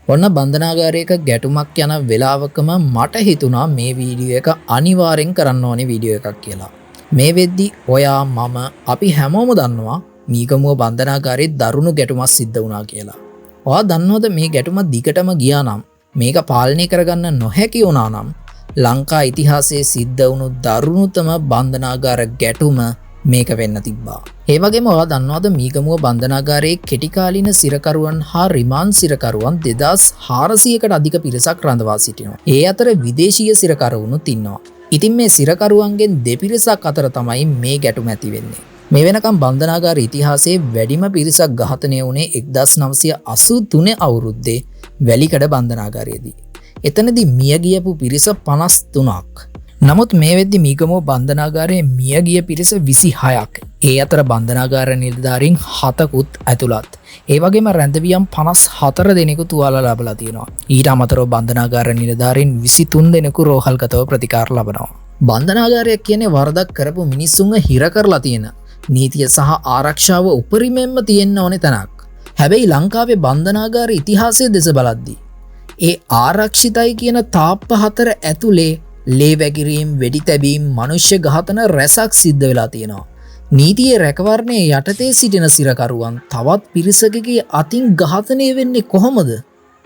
ඔන්න බන්ධනාගාරයක ගැටුමක් යන වෙලාවකම මට හිතුණා මේ වීඩියෝ එක අනිවාර්යෙන් කරන්න ඕනේ වීඩියෝ එකක් කියලා. මේ වෙද්දි ඔයා මම අපි හැමෝම දන්නවා මීගමුව බන්ධනාගාරයේ දරුණු ගැටුමක් සිද්ධ වුණා කියලා. ඔයා දන්නවද මේ ගැටුම දිගටම ගියා නම් මේක පාලනය කරගන්න නොහැකි වුණා නම් ලංකා ඉතිහාසයේ සිද්ධ වුණු දරුණුතම බන්ධනාගාර ගැටුම මේක වෙන්න තිබ්බා. ඒ වගේම ඔයා දන්නවද මීගමුව බන්ධනාගාරයේ කෙටිකාලීන සිරකරුවන් හා රිමාන්ඩ් සිරකරුවන් 2400කට අධික පිරිසක් රඳවා සිටිනවා. ඒ අතර විදේශීය සිරකරුවනුත් ඉන්නවා. ඉතින් මේ සිරකරුවන්ගෙන් දෙපිරිසක් අතර තමයි මේ ගැටුම ඇති වෙන්නේ. මේ වෙනකම් බන්ධනාගාර ඉතිහාසයේ වැඩිම පිරිසක් ඝාතනය වුණේ 1983 අවුරුද්දේ වැලිකඩ බන්ධනාගාරයේදී. එතනදී මිය ගියපු පිරිස 53ක්. නමුත් මේ වෙද්දි මීගමුව බන්ධනාගාරයේ මිය ගිය පිරිස 26ක්. ඒ අතර බන්ධනාගාර නිලධාරීන් 7කුත් ඇතුළත්. ඒ වගේම රැඳවියම් 54 දෙනෙකු තුවාල ලබලා තියෙනවා. ඊට අමතරව බන්ධනාගාර නිලධාරීන් 23 දෙනෙකු රෝහල්ගතව ප්‍රතිකාර ලබනවා. බන්ධනාගාරය කියන්නේ වරදක් කරපු මිනිස්සුන්ව හිර කරලා තියෙන නීතිය සහ ආරක්ෂාව උපරිමයෙන්ම තියෙන්න ඕනේ තැනක්. හැබැයි ලංකාවේ බන්ධනාගාර ඉතිහාසය දෙස බලද්දී ඒ ආරක්ෂිතයි කියන තාප්ප 4 ඇතුලේ ලේ වැගිරීම්, වෙඩි තැබීම්, මනුෂ්‍ය ඝාතන රැසක් සිද්ධ වෙලා තියෙනවා. නීතියේ රැකවරණයේ යටතේ සිටින සිරකරුවන් තවත් පිරිසකගේ අතින් ඝාතනය වෙන්නේ කොහොමද?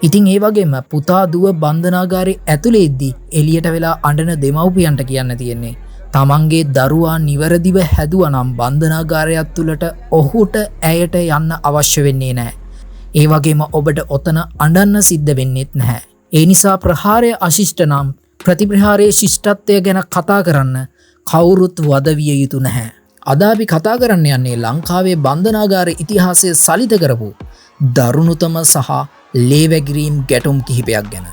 ඉතින් ඒ වගේම පුතා දුව බන්ධනාගාරයේ ඇතුළේදී එළියට වෙලා අඬන දෙමව්පියන්ට කියන්න තියෙන්නේ තමන්ගේ දරුවා නිවැරදිව හැදුවා නම් බන්ධනාගාරය ඇතුළට ඔහුට ඇයට යන්න අවශ්‍ය වෙන්නේ නැහැ. ඒ වගේම ඔබට ඔතන අඬන්න සිද්ධ වෙන්නේත් නැහැ. ඒ නිසා ප්‍රහාරය අශිෂ්ට නම් ප්‍රතිප්‍රහාරයේ ශිෂ්ටත්වය ගැන කතා කරන්න කවුරුත් වද විය යුතු නැහැ. අද අපි කතා කරන්න යන්නේ ලංකාවේ බන්ධනාගාර ඉතිහාසය සලිත කරපු දරුණුතම සහ ලේවැගිරීම් ගැටුම් කිහිපයක් ගැන.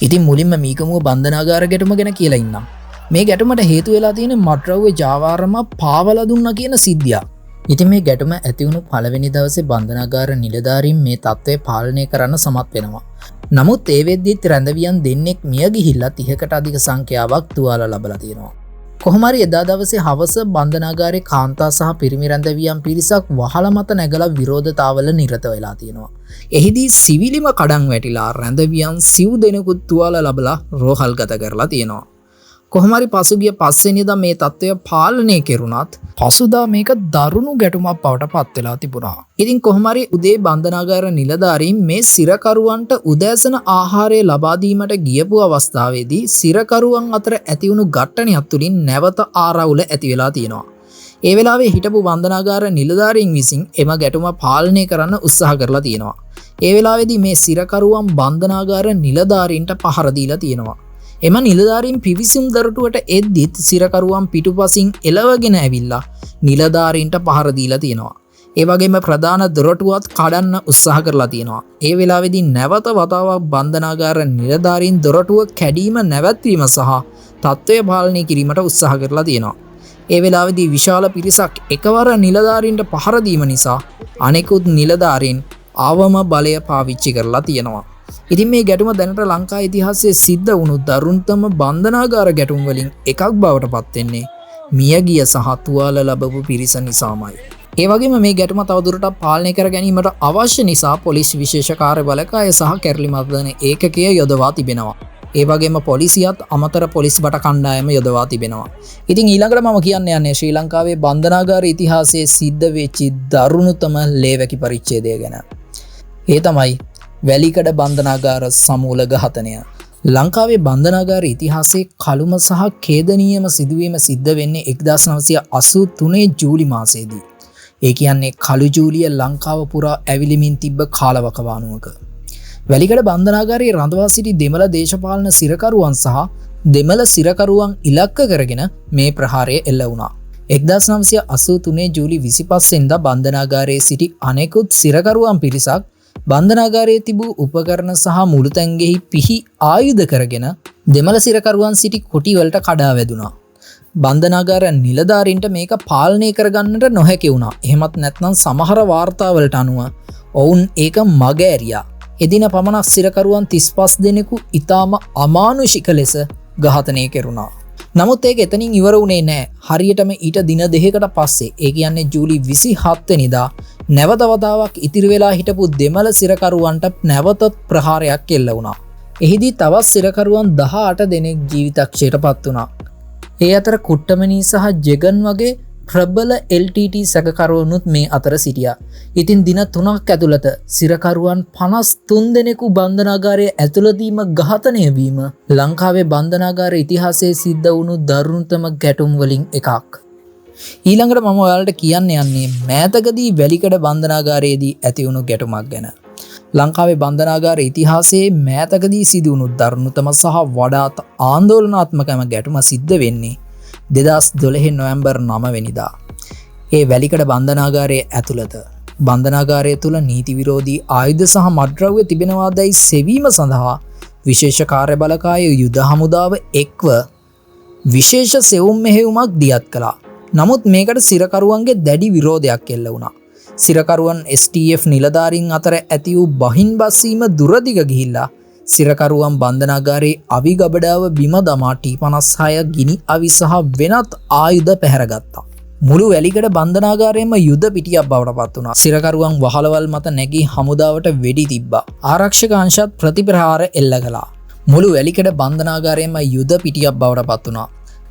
ඉතින් මුලින්ම මීගමුව බන්ධනාගාර ගැටුම ගැන කියලා ඉන්නම්. මේ ගැටුමට හේතු වෙලා තියෙන මඩ්‍රව්‍ය ජාවාරම පාවලා දුන්නා කියන සිද්ධිය. ඉතින් මේ ගැටුම ඇති වුණු පළවෙනි දවසේ බන්ධනාගාර නිලධාරීන් මේ තත්ත්වය පාලනය කරන්න සමත් වෙනවා. නමුත් ඒ වෙද්දිත් රැඳවියන් දෙන්නෙක් මිය ගිහිල්ලා 30කට අධික සංඛ්‍යාවක් තුවාල ලබලා තියෙනවා. කොහොම හරි එදා දවසේ හවස බන්ධනාගාරයේ කාන්තා සහ පිරිමි රැඳවියන් පිරිසක් වහල මත නැගලා විරෝධතාවල නිරත වෙලා තියෙනවා. එහිදී සිවිලිම කඩන් වැටිලා රැඳවියන් සිව් දෙනෙකුත් තුවාල ලබලා රෝහල්ගත කරලා තියෙනවා. කොහොම හරි පසුගිය 5 වෙනිදා මේ තත්ත්වය පාලනය කෙරුණත් පසුදා මේක දරුණු ගැටුමක් බවට පත් වෙලා තිබුණා. ඉතින් කොහොම හරි උදේ බන්ධනාගාර නිලධාරීන් මේ සිරකරුවන්ට උදෑසන ආහාරය ලබා දීමට ගියපු අවස්ථාවේදී සිරකරුවන් අතර ඇති වුණු ඝට්ටනයක් තුලින් නැවත ආරවුල ඇති වෙලා තියෙනවා. ඒ වෙලාවේ හිටපු බන්ධනාගාර නිලධාරීන් විසින් එම ගැටුම පාලනය කරන්න උත්සාහ කරලා තියෙනවා. ඒ වෙලාවේදී මේ සිරකරුවන් බන්ධනාගාර නිලධාරීන්ට පහර දීලා තියෙනවා. එම නිලධාරීන් පිවිසුම් දොරටුවට එද්දිත් සිරකරුවන් පිටුපසින් එළවගෙන ඇවිල්ලා නිලධාරීන්ට පහර දීලා තියෙනවා. ඒ වගේම ප්‍රධාන දොරටුවත් කඩන්න උත්සාහ කරලා තියෙනවා. ඒ වෙලාවේදී නැවත වතාවක් බන්ධනාගාර නිලධාරීන් දොරටුව කැඩීම නැවැත්වීම සහ තත්ත්වය පාලනය කිරීමට උත්සාහ කරලා තියෙනවා. ඒ වෙලාවේදී විශාල පිරිසක් එකවර නිලධාරීන්ට පහර දීම නිසා අනෙකුත් නිලධාරීන් ආවම බලය පාවිච්චි කරලා තියෙනවා. ඉතින් මේ ගැටුම දැනට ලංකා ඉතිහාසයේ සිද්ධ වුණු දරුණුතම බන්ධනාගාර ගැටුම් වලින් එකක් බවට පත් වෙන්නේ මියගිය සහ තුවාල ලැබපු පිරිස නිසාමයි. ඒ වගේම මේ ගැටුම තවදුරටත් පාලනය කර ගැනීමට අවශ්‍ය නිසා පොලිස් විශේෂ කාර්ය බලකාය සහ කැරළි මර්දන ඒකකය යොදවා තිබෙනවා. ඒ වගේම පොලිසියත් අමතර පොලිස් බට කණ්ඩායම යොදවා තිබෙනවා. ඉතින් ඊළඟට මම කියන්න යන්නේ ශ්‍රී ලංකාවේ බන්ධනාගාර ඉතිහාසයේ සිද්ධ වෙච්ච දරුණුතම ලේවැකි පරිච්ඡේදය ගැන. ඒ තමයි වැලිකඩ බන්ධනාගාර සමූල ඝාතනය. ලංකාවේ බන්ධනාගාර ඉතිහාසයේ කළුම සහ ඛේදනීයම සිදුවීම සිද්ධ වෙන්නේ 1983 ජූලි මාසයේදී. ඒ කියන්නේ කළු ජූලිය ලංකාව පුරා ඇවිලිමින් තිබ්බ කාලවකවානුවක. වැලිකඩ බන්ධනාගාරයේ රඳවා සිටි දෙමළ දේශපාලන සිරකරුවන් සහ දෙමළ සිරකරුවන් ඉලක්ක කරගෙන මේ ප්‍රහාරය එල්ල වුණා. 1983 ජූලි 25 වෙනිදා බන්ධනාගාරයේ සිටි අනෙකුත් සිරකරුවන් පිරිසක් බන්ධනාගාරයේ තිබූ උපකරණ සහ මුළුතැන්ගෙහි පිහි ආයුධ කරගෙන දෙමළ සිරකරුවන් සිටි කුටි වලට කඩා වැදුනා. බන්ධනාගාර නිලධාරීන්ට මේක පාලනය කරගන්නට නොහැකි වුණා. එහෙමත් නැත්නම් සමහර වාර්තාවලට අනුව ඔවුන් ඒක මග ඇරියා. එදින පමණක් සිරකරුවන් 35 දෙනෙකු ඊටාම අමානුෂික ලෙස ඝාතනය කෙරුණා. නමුත් ඒක එතනින් ඉවර වුණේ නැහැ. හරියටම ඊට දින දෙකකට පස්සේ, ඒ කියන්නේ ජූලි 27 වෙනිදා නැවත වතාවක් ඉතිරි වෙලා හිටපු දෙමළ සිරකරුවන්ට නැවතත් ප්‍රහාරයක් එල්ල වුණා. එහිදී තවත් සිරකරුවන් 18 දෙනෙක් ජීවිතක්ෂයට පත් වුණා. ඒ අතර කුට්ටමනී සහ ජෙගන් වගේ ප්‍රබල LTT සැකකරුවනුත් මේ අතර සිටියා. ඉතින් දින 3ක් ඇතුළත සිරකරුවන් 53 දෙනෙකු බන්ධනාගාරයේ ඇතුළතීම ඝාතනය වීම ලංකාවේ බන්ධනාගාර ඉතිහාසයේ සිද්ධ වුණු දරුණුතම ගැටුම් වලින් එකක්. ඊළඟට මම ඔයාලට කියන්න යන්නේ මෑතකදී වැලිකඩ බන්ධනාගාරයේදී ඇති වුණු ගැටුමක් ගැන. ලංකාවේ බන්ධනාගාර ඉතිහාසයේ මෑතකදී සිදු වුණු දරුණුතම සහ වඩාත් ආందోලනාත්මකම ගැටුම සිද්ධ වෙන්නේ 2012 නොවැම්බර් 9 වෙනිදා. ඒ වැලිකඩ බන්ධනාගාරයේ ඇතුළත බන්ධනාගාරය තුළ නීති විරෝධී ආයුධ සහ මත්ද්‍රව්‍ය තිබෙනවාදැයි සෙවීම සඳහා විශේෂ කාර්ය බලකාය යුද හමුදාව එක්ව විශේෂ සෙවුම් මෙහෙයුමක් දියත් කළා. නමුත් මේකට සිරකරුවන්ගේ දැඩි විරෝධයක් එල්ල වුණා. සිරකරුවන් STF නිලධාරීන් අතර ඇති වූ බහින් බස්සීම දුරදිග ගිහිල්ලා සිරකරුවන් බන්ධනාගාරයේ අවි ගබඩාව බිම දමා T56 ගිනි අවි සහ වෙනත් ආයුධ පැහැරගත්තා. මුළු වැලිකඩ බන්ධනාගාරයේම යුද පිටියක් බවට පත් වුණා. සිරකරුවන් වහලවල් මත නැගී හමුදාවට වෙඩි තිබ්බා. ආරක්ෂක අංශත් ප්‍රතිප්‍රහාර එල්ල කළා. මුළු වැලිකඩ බන්ධනාගාරයේම යුද පිටියක් බවට පත් වුණා.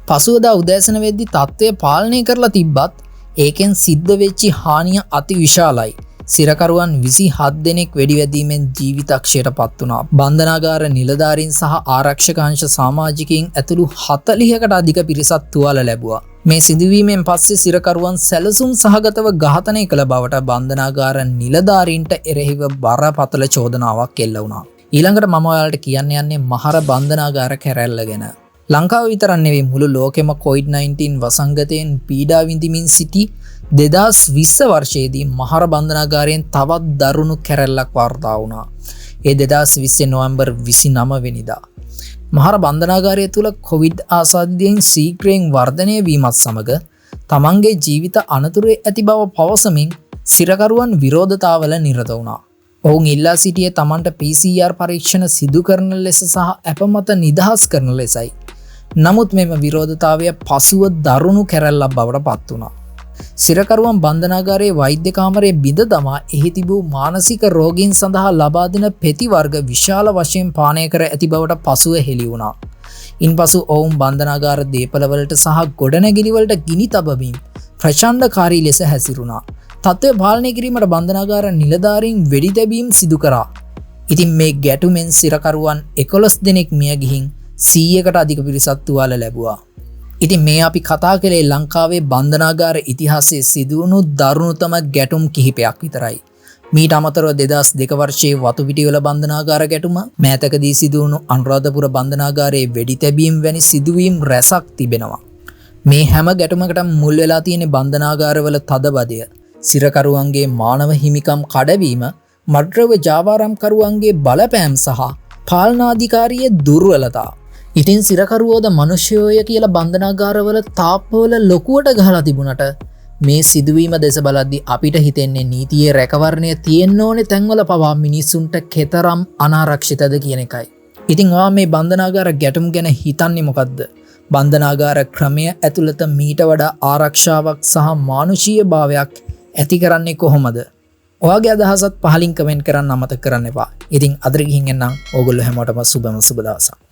පසුවදා උදෑසන වෙද්දී තත්ත්වය පාලනය කරලා තිබ්බත් ඒකෙන් සිද්ධ වෙච්චි හානිය අති විශාලයි. සිරකරුවන් 27 දෙනෙක් වෙඩිවැදීමෙන් ජීවිතක්ෂයට පත් වුණා. බන්ධනාගාර නිලධාරීන් සහ ආරක්ෂක අංශ සමාජිකයින් ඇතුළු 40කට අධික පිරිසක් තුවාල ලැබුවා. මේ සිදුවීමෙන් පස්සේ සිරකරුවන් සැලසුම් සහගතව ඝාතනය කළ බවට බන්ධනාගාර නිලධාරීන්ට එරෙහිව බරපතල චෝදනාවක් එල්ල වුණා. ඊළඟට මම ඔයාලට කියන්න යන්නේ මහර බන්ධනාගාර කැරැල්ල ගැන. ලංකාව විතරක් නෙවෙයි මුළු ලෝකෙම COVID-19 වසංගතයෙන් පීඩා විඳිමින් සිටි 2020 වර්ෂයේදී මහර බන්ධනාගාරයෙන් තවත් දරුණු කැරැල්ලක් වාර්තා වුණා. ඒ 2020 නොවැම්බර් 29 වෙනිදා. මහර බන්ධනාගාරය තුළ COVID ආසාදිතයින් ශීඝ්‍රයෙන් වර්ධනය වීමත් සමග තමන්ගේ ජීවිත අනතුරේ ඇති බව පවසමින් සිරකරුවන් විරෝධතාවල නිරත වුණා. ඔවුන් ඉල්ලා සිටියේ තමන්ට PCR පරීක්ෂණ සිදු කරන ලෙස සහ අප මත නිදහස් කරන ලෙසයි. නමුත් මෙම විරෝධතාවය පසුව දරුණු කැරැල්ලක් බවට පත් වුණා. සිරකරුවන් බන්ධනාගාරයේ වෛද්‍ය කාමරයේ බිඳ දමා එහි තිබූ මානසික රෝගීන් සඳහා ලබා දෙන පෙති වර්ග විශාල වශයෙන් පානය කර ඇති බවට පසුව හෙළි වුණා. ඉන්පසු ඔවුන් බන්ධනාගාර දේපළවලට සහ ගොඩනැගිලිවලට ගිනි තබමින් ප්‍රචණ්ඩකාරී ලෙස හැසිරුණා. තත්ත්වය පාලනය කිරීමට බන්ධනාගාර නිලධාරීන් වෙඩි තැබීම් සිදු කරා. ඉතින් මේ ගැටුමෙන් සිරකරුවන් 11 දෙනෙක් මිය ගිහින් 100කට අධික පිරිසක් තුවාල ලැබුවා. ඉතින් මේ අපි කතා කළේ ලංකාවේ බන්ධනාගාර ඉතිහාසයේ සිදුවුණු දරුණුතම ගැටුම් කිහිපයක් විතරයි. මීට අමතරව 2002 වර්ෂයේ වතුපිටිවල බන්ධනාගාර ගැටුම, මෑතකදී සිදුවුණු අනුරාධපුර බන්ධනාගාරයේ වෙඩි තැබීම් වැනි සිදුවීම් රැසක් තිබෙනවා. මේ හැම ගැටුමකටම මුල් වෙලා තියෙන බන්ධනාගාරවල තදබදය, සිරකරුවන්ගේ මානව හිමිකම් කඩවීම, මත්ද්‍රව්‍ය ජාවාරම්කරුවන්ගේ බලපෑම් සහ පාලනාධිකාරියේ දුර්වලතා. ඉතින් සිරකරුවෝද මනුෂ්‍යයෝය කියලා බන්ධනාගාරවල තාප්පවල ලොකුවට ගහලා තිබුණට මේ සිදුවීම දෙස බලද්දී අපිට හිතෙන්නේ නීතියේ රැකවරණය තියෙන්න ඕනේ තැන්වල පවා මිනිසුන්ට කෙතරම් අනාරක්ෂිතද කියන එකයි. ඉතින් ඔයා මේ බන්ධනාගාර ගැටුම් ගැන හිතන්නේ මොකද්ද? බන්ධනාගාර ක්‍රමය ඇතුළත මීට වඩා ආරක්ෂාවක් සහ මානුෂීය භාවයක් ඇති කරන්නේ කොහොමද? ඔයාගේ අදහසත් පහලින් කමෙන්ට් කරන්න අමතක කරන්න එපා. ඉතින් අද ගිහින් එන්නම් ඕගොල්ලෝ හැමෝටම සුබම සුබ දවසක්.